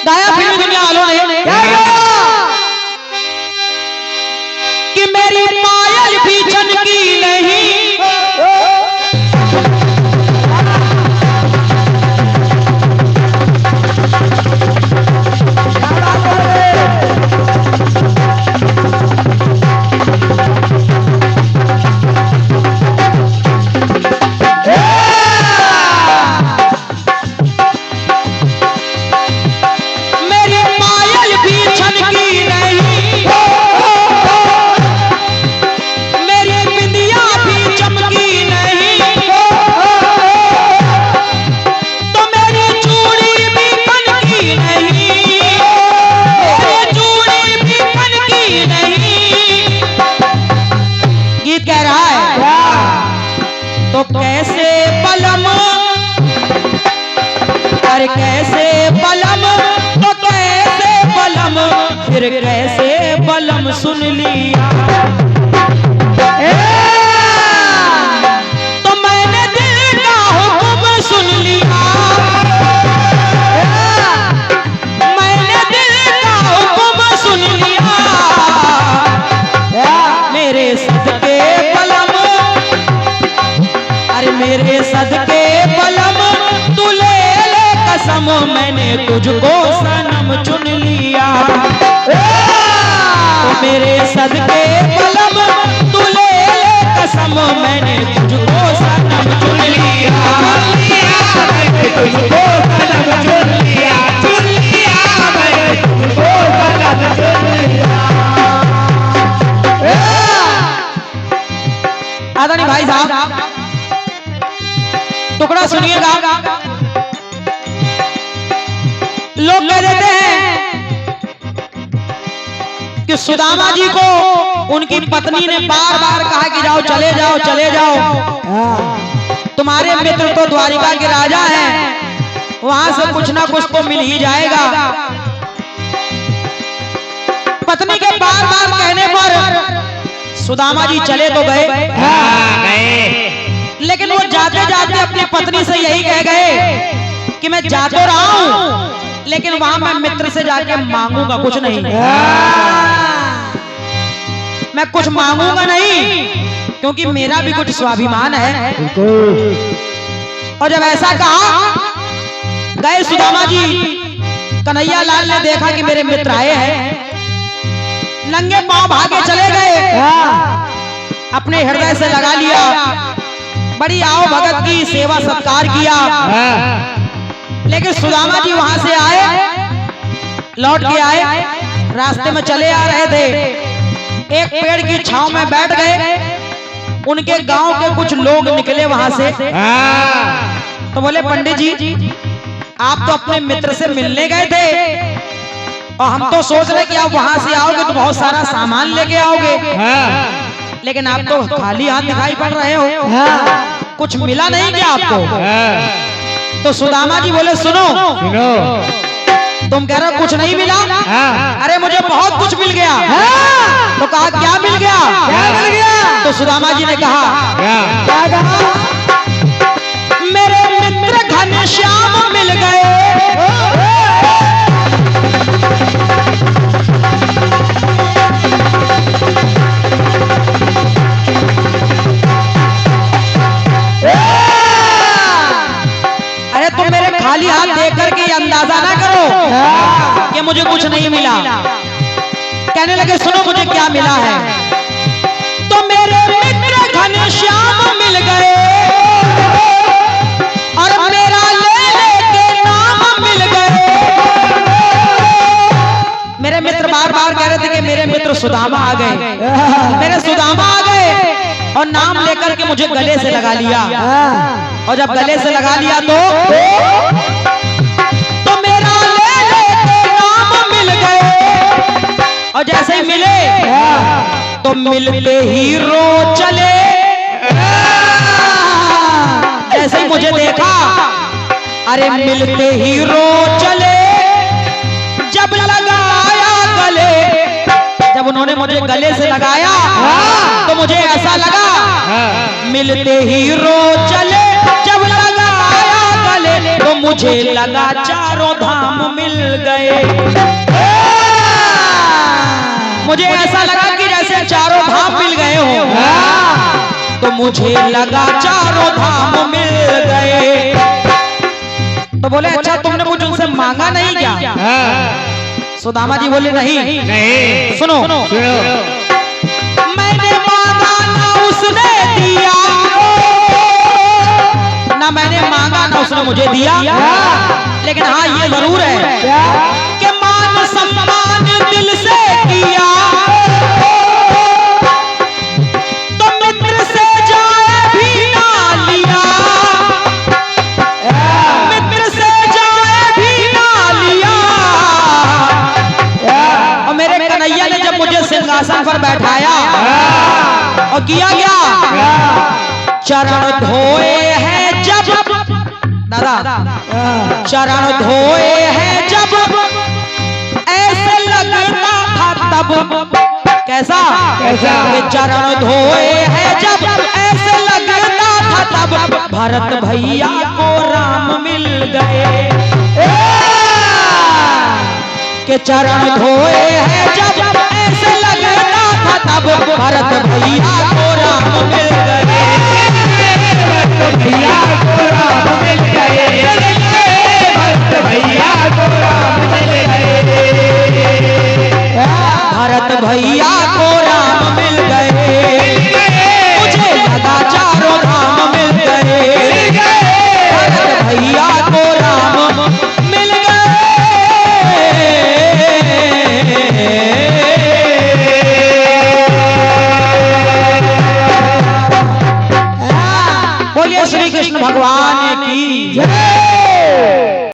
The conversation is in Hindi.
गाया फिल्मी दुनिया वालों ने कि मेरी पायल भी छनकी नहीं, तो कैसे बलम, अरे कैसे बलम, तो कैसे बलम, फिर कैसे बलम सुन लिया। तो मैंने दिल का हुक्म सुन लिया, मैंने दिल का हुक्म सुन लिया। मेरे सदके बलम, अरे मेरे सदके बलम, तू ले ले कसम, मैंने तुझको सनम चुन लिया। तो मेरे सदके बलम, तू ले ले कसम, मैंने तुझको सनम चुन लिया। मैंने तुझको सनम चुन लिया, चुन लिया, मैंने तुझको सनम चुन लिया। आदरणीय भाई साहब, टुकड़ा सुनिएगा। लोग कह देते हैं कि सुदामा जी को उनकी पत्नी ने बार बार कहा कि जाओ, चले जाओ, चले जाओ, तुम्हारे मित्र तो द्वारिका के राजा हैं, वहां से कुछ ना कुछ तो मिल ही जाएगा। पत्नी के बार बार कहने पर सुदामा जी चले तो गए, लेकिन वो जाते जाते अपनी पत्नी से यही कह गए कि मैं जा तो रहा हूं, लेकिन वहां मैं मित्र से जाके मांगूंगा कुछ नहीं, मैं कुछ मांगूंगा नहीं, क्योंकि मेरा भी कुछ स्वाभिमान है। और जब ऐसा कहा, गए सुदामा जी, कन्हैया लाल ने देखा कि मेरे मित्र आए हैं, नंगे पांव भागे चले गए, अपने हृदय से लगा लिया, बड़ी आओ भगत की सेवा सत्कार किया। लेकिन सुदामा जी वहां से आए, लौट के आए, रास्ते में चले आ रहे थे, एक पेड़ की छांव में बैठ गए। उनके गांव के कुछ लोग निकले वहां से, तो बोले पंडित जी, आप तो अपने मित्र से मिलने गए थे, और हम तो सोच रहे कि आप वहां से आओगे तो बहुत सारा सामान लेके आओगे, लेकिन आप तो खाली हाथ दिखाई पड़ रहे हो, कुछ मिला नहीं क्या आपको? तो सुदामा जी बोले सुनो, तुम कह रहे हो कुछ नहीं मिला, अरे मुझे बहुत कुछ मिल गया। तो कहा क्या मिल गया? क्या मिल गया? तो सुदामा जी ने कहा क्या कहा? मेरे मित्र घनश्याम मिल गए, तुम मेरे खाली हाथ देख करके अंदाजा ना करो कि मुझे कुछ नहीं मिला। कहने लगे सुनो मुझे क्या मिला है। तो मेरे मित्र घनश्याम मिल गए और मेरा लेने के नाम मिल गए। मेरे मित्र बार बार कह रहे थे कि मेरे मित्र सुदामा आ गए, मेरे सुदामा आ गए, और नाम लेकर के मुझे गले से लगा लिया। और जब गले से लगा लिया तो मेरा लेने के नाम मिल गए। और जैसे ही मिले तो मिलते ही रो चले। जैसे ही मुझे देखा, अरे मिलते ही रो चले। जब लगाया गले, जब उन्होंने मुझे गले से लगाया तो मुझे ऐसा लगा मिलते ही रो चले। जब लगाया गले तो मुझे लगा चारों धाम मिल गए। मुझे ऐसा लगा कि जैसे चारों धाम मिल गए हो, तो मुझे लगा चारों धाम मिल गए। तो बोले अच्छा तुमने मुझ उनसे मांगा नहीं क्या? सुदामा जी बोले नहीं। सुनो, मैंने मांगा ना उसने दिया, ना मैंने मांगा ना उसने मुझे दिया, लेकिन हाँ ये जरूर है कि मान सम्मान दिल से किया, तो मित्र से जाए भी ना लिया, मित्र से जाए भी ना लिया। और मेरे कन्हैया ने जब मुझे सिंहासन पर बैठाया और किया क्या? चरण धोए हैं जब, दादा चरण धोए हैं जब, ऐसे लगता था तब। कैसा? कि चरण धोए हैं जब, ऐसे लगता था तब, भरत भैया को राम मिल गए। कि चरण धोए हैं जब, ऐसे लगता था तब, भरत भैया को राम मिल गए। भैया को राम मिल गए, भरत भैया को राम मिल गए, भरत भैया को राम मिल गए। मुझे लगा चारों धाम मिल गए, भरत भैया को राम मिल गए। बोलिए श्री कृष्ण भगवान की जय।